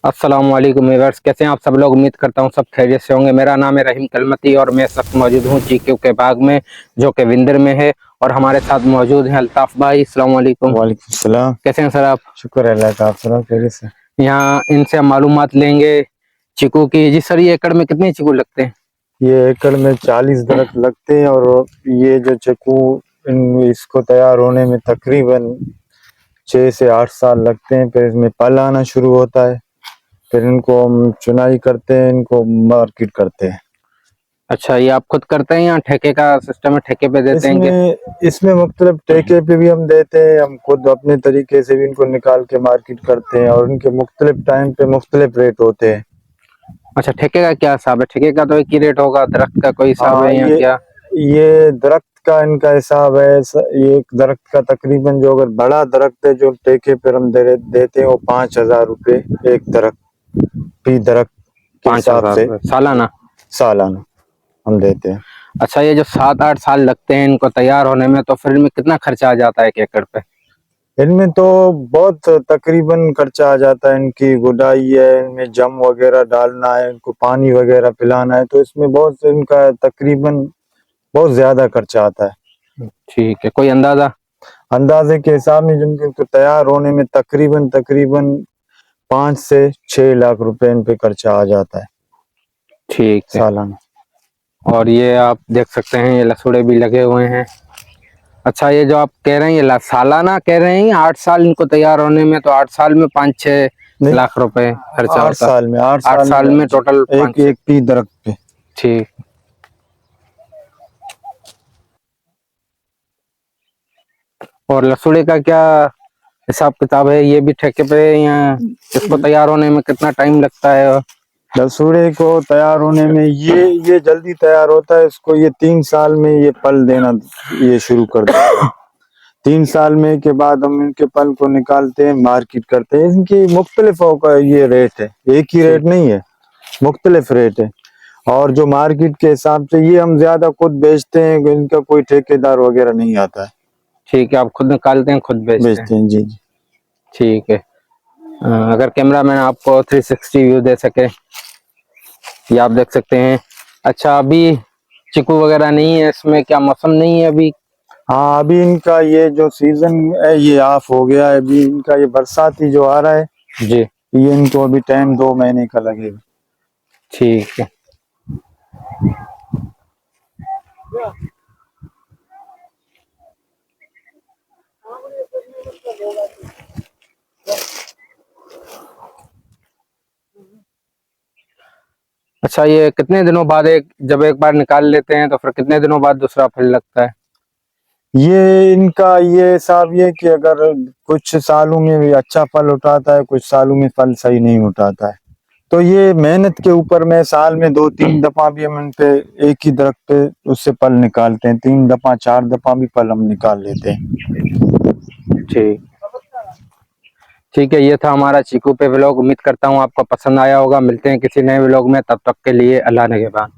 अस्सलाम वालेकुम व्यूअर्स, कैसे हैं आप सब लोग। उम्मीद करता हूं सब खैरियत से होंगे। मेरा नाम है रहीम कलमती और मैं इस वक्त मौजूद हूं चीक्यू के बाग में जो कि विंदर में है। और हमारे साथ मौजूद हैं अल्ताफ भाई। अस्सलाम वालेकुम। वालेकुम सलाम। कैसे हैं सर आप? शुक्र है अल्लाह का, आप सुनाओ खैरियत से। यहाँ इनसे हम मालूमात लेंगे चीकू की। जी सर, ये एकड़ में कितने चीकू लगते हैं? ये एकड़ में 40 दरख्त लगते हैं और ये जो चीकू इसको तैयार होने में तकरीबन 6 से 8 साल लगते हैं। फिर इसमें पल आना शुरू होता है, फिर इनको हम चुनाई करते हैं, इनको मार्केट करते हैं। अच्छा, ये आप खुद करते हैं या ठेके का सिस्टम है, ठेके पे देते हैं? इसमें मुख्तलिफ ठेके पे भी हम देते हैं, हम खुद अपने तरीके से भी इनको निकाल के मार्केट करते हैं और इनके मुख्तलिफ टाइम पे मुख्तलिफ रेट होते हैं। अच्छा, ठेके का क्या हिसाब है? ठेके का तो एक ही रेट होगा, दरख्त का कोई हिसाब है या क्या? ये दरख्त का इनका हिसाब है। ये एक दरख्त का तकरीबन, जो अगर बड़ा दरख्त है जो ठेके पर हम देते हैं, वो 5,000 रुपये एक दरख्त फी दरख्त के हिसाब से सालाना हम देते हैं। अच्छा, ये जो 7-8 साल लगते हैं इनको तैयार होने में, तो फिर इनमें कितना खर्चा आ जाता है एक एकड़ पे? इनमें तो बहुत तकरीबन खर्चा आ जाता है। इनकी गुडाई है, इनमें जम वगैरह डालना है, इनको पानी वगैरह पिलाना है, तो इसमें बहुत इनका तकरीबन बहुत ज्यादा खर्चा आता है। ठीक है, कोई अंदाजे के हिसाब में जिनको तैयार होने में तकरीबन 5 से 6 लाख रुपए इन पे खर्चा आ जाता है। ठीक है सालाना। और ये आप देख सकते हैं, ये लसुड़े भी लगे हुए हैं। अच्छा, ये जो आप कह रहे हैं ये सालाना कह रहे हैं, 8 साल इनको तैयार होने में, तो 8 साल में 5-6 लाख रुपए खर्चा होता है। 8 साल में टोटल एक पी दरख्त पे। ठीक। और लसुड़े का क्या हिसाब किताब है? ये भी ठेके पे या इसको तैयार होने में कितना टाइम लगता है? लसुड़े को तैयार होने में ये जल्दी तैयार होता है। इसको ये 3 साल में ये पल देना ये शुरू कर देता है। 3 साल में के बाद हम इनके पल को निकालते हैं, मार्केट करते हैं। इनकी मुख्तलिफ ये रेट है, एक ही रेट नहीं है, मुख्तलिफ रेट है। और जो मार्केट के हिसाब से ये हम ज्यादा खुद बेचते हैं, इनका कोई ठेकेदार वगैरह नहीं आता है। ठीक है, आप खुद निकालते हैं, खुद बेचते हैं? जी जी। ठीक है। अगर कैमरा मैन आपको 360 व्यू दे सके, ये आप देख सकते हैं। अच्छा, अभी चीकू वगैरह नहीं है इसमें, क्या मौसम नहीं है अभी? हाँ, अभी इनका ये जो सीजन है ये ऑफ हो गया है। अभी इनका ये बरसाती जो आ रहा है जी, ये इनको अभी टाइम 2 महीने का लगेगा। ठीक है। अच्छा, ये कितने दिनों बाद जब एक बार निकाल लेते हैं तो फिर कितने दिनों बाद दूसरा फल लगता है? ये इनका ये हिसाब ये कि अगर कुछ सालों में भी अच्छा फल उठाता है, कुछ सालों में फल सही नहीं उठाता है, तो ये मेहनत के ऊपर में साल में 2-3 दफा भी हम इन पे एक ही दरख्त पे उससे फल निकालते हैं। 3 दफा 4 दफा भी फल हम निकाल लेते हैं। ठीक ठीक है, ये था हमारा चीकू पे व्लॉग। उम्मीद करता हूँ आपको पसंद आया होगा। मिलते हैं किसी नए व्लॉग में, तब तक के लिए अल्लाह निगहबान।